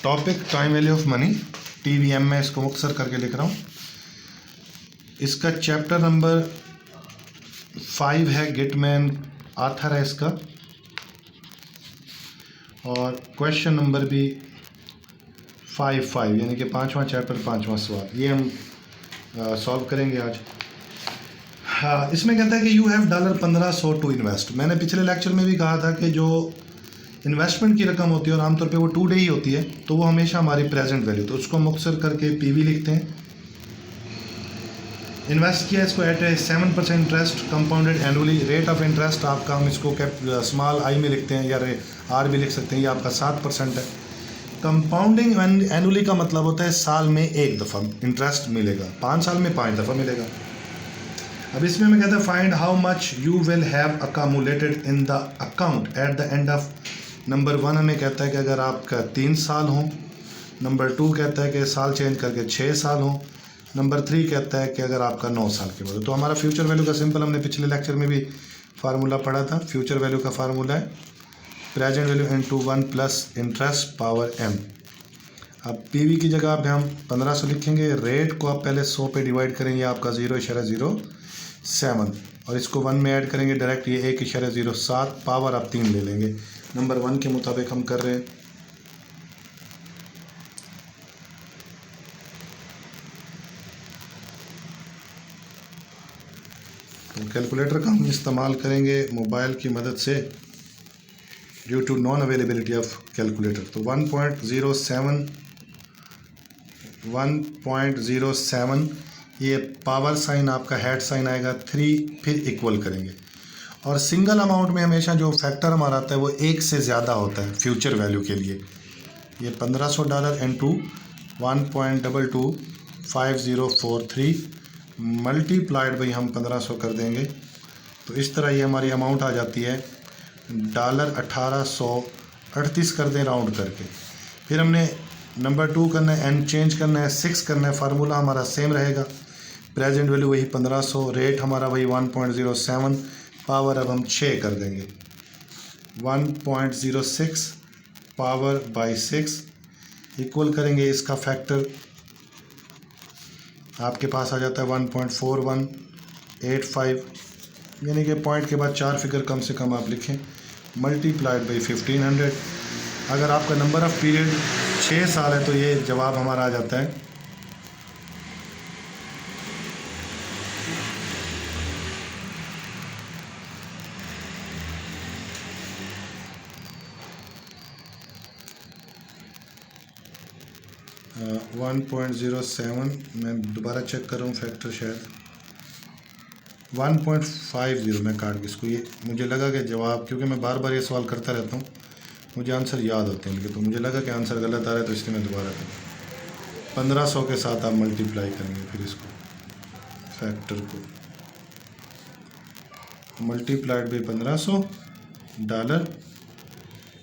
Topic time value of money, TVM में इसको मुख्तसर करके लिख रहा हूँ। इसका चैप्टर नंबर 5 है, गिटमैन आथर है इसका, और क्वेश्चन नंबर भी 5 यानी कि 5वां चैप्टर 5वां सवाल ये हम सॉल्व करेंगे आज। हाँ, इसमें कहता है कि यू हैव $1500 टू इन्वेस्ट। मैंने पिछले लेक्चर में भी कहा था कि जो इन्वेस्टमेंट की रकम होती है और आमतौर पे वो 2 डे ही होती है, तो वो हमेशा हमारी प्रेजेंट वैल्यू, तो उसको मुख्तसर करके PV लिखते हैं। इन्वेस्ट किया इसको at 7% interest compounded annually. Rate of interest आपका, हम इसको स्मॉल आई में लिखते हैं या R भी लिख सकते हैं, ये आपका 7% है। कंपाउंडिंग एनुअली का मतलब होता है साल में एक दफ़ा इंटरेस्ट मिलेगा, 5 साल में 5 दफ़ा मिलेगा। अब इसमें मैं कहता है find how much you will have accumulated in the account at the end of. Number 1 हमें कहता है कि अगर आपका 3 साल हो। नंबर 2 कहता है कि साल चेंज करके 6 साल हो। नंबर 3 कहता है कि अगर आपका 9 साल के बाद। तो हमारा फ्यूचर वैल्यू का सिंपल, हमने पिछले लेक्चर में भी फार्मूला पढ़ा था। फ्यूचर वैल्यू का फार्मूला है present value into 1 plus interest power m। अब PV की जगह पे हम 1500 लिखेंगे। रेट को आप पहले 100 पे डिवाइड करेंगे, आपका 0.07 और इसको 1 में ऐड करेंगे डायरेक्ट, ये 1.07 पावर आप 3 ले लेंगे। नंबर 1 के मुताबिक हम कर रहे हैं। तो कैलकुलेटर का हम इस्तेमाल करेंगे मोबाइल की मदद से due to non availability of calculator. तो 1.07 ये पावर साइन आपका हेड साइन आएगा 3, फिर इक्वल करेंगे। और सिंगल अमाउंट में हमेशा जो फैक्टर हमारा आता है वो 1 से ज़्यादा होता है फ्यूचर वैल्यू के लिए। ये $1500 इंटू 1.225043 मल्टीप्लाइड बाई हम 1500 कर देंगे, तो इस तरह ये हमारी अमाउंट आ जाती है $1838 कर दें राउंड करके। फिर हमने नंबर 2 करना है, एन चेंज करना है, 6 करना है। फार्मूला हमारा सेम रहेगा, प्रेजेंट वैल्यू वही 1500, रेट हमारा वही 1.07, पावर अब हम 6 कर देंगे। 1.06 पावर बाई 6 इक्वल करेंगे, इसका फैक्टर आपके पास आ जाता है 1.4185, यानी कि पॉइंट के बाद 4 फिगर कम से कम आप लिखें, मल्टीप्लाइड बाई 1500। अगर आपका नंबर ऑफ पीरियड 6 साल है तो ये जवाब हमारा आ जाता है 1.07। मैं दोबारा चेक कर रहा हूँ फैक्टर, शायद 1.50 मैं काट के इसको, ये मुझे लगा कि जवाब, क्योंकि मैं बार बार ये सवाल करता रहता हूँ, मुझे आंसर याद होते हैं, लेकिन तो मुझे लगा कि आंसर गलत आ रहा है, तो इसलिए मैं दोबारा करूँ। 1500 के साथ आप मल्टीप्लाई करेंगे, फिर इसको फैक्टर को मल्टीप्लाइड बाई $1500,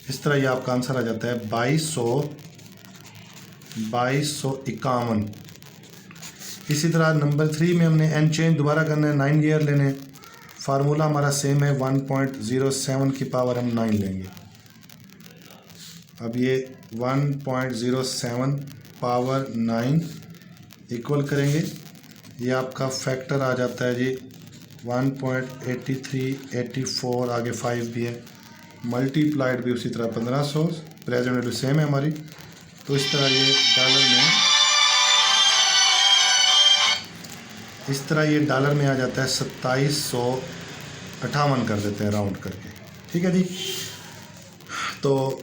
इस तरह ये आपका आंसर आ जाता है 2251। इसी तरह नंबर 3 में हमने एन चेंज दोबारा करना है, 9 ईयर लेने। फार्मूला हमारा सेम है, 1.07 की पावर हम 9 लेंगे। अब ये 1.07 पावर 9 इक्वल करेंगे, ये आपका फैक्टर आ जाता है जी 1.8384, आगे 5 भी है, मल्टीप्लाइड भी उसी तरह 1500, प्रेजेंट वैल्यू सेम है हमारी। तो इस तरह ये डॉलर में आ जाता है 2758 कर देते हैं राउंड करके, ठीक है जी। तो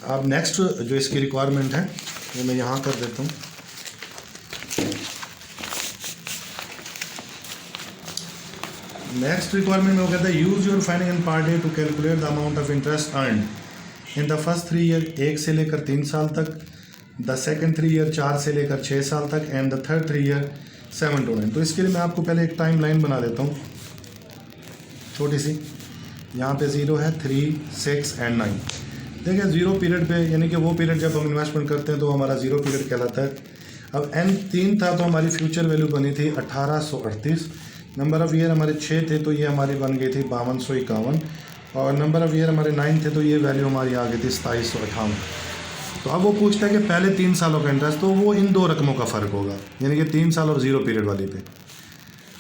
अब नेक्स्ट जो इसकी रिक्वायरमेंट है वो मैं यहाँ कर देता हूँ। नेक्स्ट रिक्वायरमेंट में वो कहता है use your finding in part A to calculate the amount of interest earned in the first 3 year, 1 से लेकर 3 साल तक, द सेकंड 3 ईयर 4 से लेकर 6 साल तक, and the third 3 year 7 to 9। तो इसके लिए मैं आपको पहले एक टाइम लाइन बना देता हूँ छोटी सी। यहाँ पे 0 है, 3, 6 एंड 9। देखिए 0 पीरियड पे, यानी कि वो पीरियड जब हम इन्वेस्टमेंट करते हैं तो हमारा 0 पीरियड कहलाता है। अब N 3 था तो हमारी फ्यूचर वैल्यू बनी थी 1838। नंबर ऑफ़ ईयर हमारे 6 थे तो ये हमारी बन गई थी 5251, और नंबर ऑफ़ ईयर हमारे 9 थे तो ये वैल्यू हमारी आ गई थी 2758। तो अब वो पूछता है कि पहले 3 सालों का इंटरेस्ट, तो वो इन 2 रकमों का फ़र्क होगा, यानी कि 3 साल और 0 पीरियड वाली पे।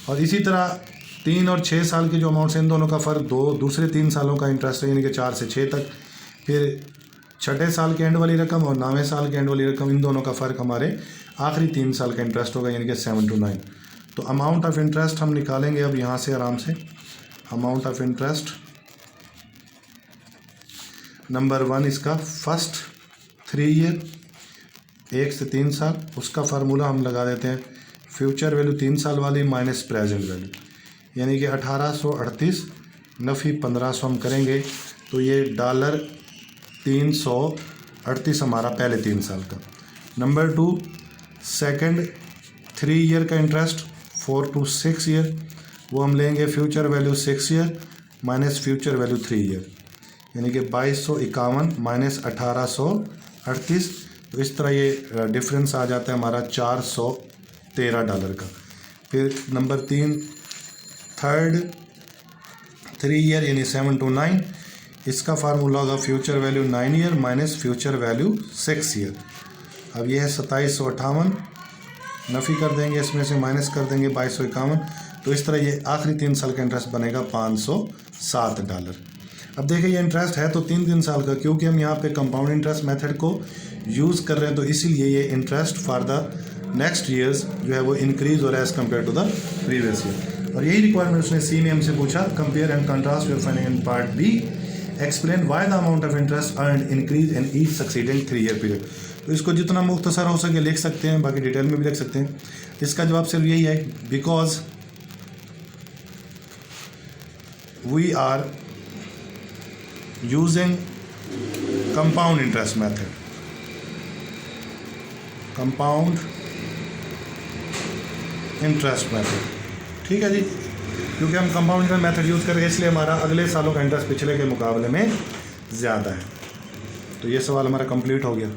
और इसी तरह 3 और 6 साल के जो अमाउंट्स हैं इन दोनों का फ़र्क दूसरे 3 सालों का इंटरेस्ट है, यानी कि 4 से 6 तक। फिर छठे साल के एंड वाली रकम और 9वें साल के एंड वाली रकम, इन दोनों का फ़र्क हमारे आखिरी 3 साल का इंटरेस्ट होगा, यानी कि 7 to 9। तो अमाउंट ऑफ इंटरेस्ट हम निकालेंगे अब यहाँ से आराम से। अमाउंट ऑफ इंटरेस्ट नंबर 1 इसका फर्स्ट 3 ईयर 1 से 3 साल, उसका फार्मूला हम लगा देते हैं फ्यूचर वैल्यू 3 साल वाली माइनस प्रेजेंट वैल्यू, यानी कि 1838 नफ़ी 1500 हम करेंगे तो ये $338 हमारा पहले 3 साल का। नंबर 2 सेकंड 3 ईयर का इंटरेस्ट 4 to 6 ईयर, वो हम लेंगे future value 6 year minus future value 3 year, यानी कि 2251 माइनस 1838। तो इस तरह ये डिफरेंस आ जाता है हमारा $413 का। फिर नंबर 3 थर्ड 3 ईयर यानी 7 to 9, इसका फार्मूला होगा future value 9 year minus future value 6 year. अब ये है 2758, नफ़ी कर देंगे इसमें से, माइनस कर देंगे 2251। तो इस तरह ये आखिरी 3 साल का इंटरेस्ट बनेगा $507। अब देखिए ये इंटरेस्ट है तो 3 साल का, क्योंकि हम यहाँ पे कंपाउंड इंटरेस्ट मेथड को यूज़ कर रहे हैं, तो इसीलिए ये interest for the next years जो है वो इंक्रीज हो रहा है as compare to the previous year. और यही रिक्वायरमेंट उसने सी में हमसे पूछा, compare and contrast your finding in part B, explain why the amount of interest earned increase in each succeeding 3 year period. तो इसको जितना मुख्तसर हो सके लिख सकते हैं, बाकी डिटेल में भी लिख सकते हैं। इसका जवाब सिर्फ यही है, because we are using compound interest method, compound interest method. ठीक है जी, क्योंकि हम कंपाउंड इंटरेस्ट मेथड यूज़ करेंगे इसलिए हमारा अगले सालों का इंटरेस्ट पिछले के मुकाबले में ज़्यादा है। तो ये सवाल हमारा कंप्लीट हो गया।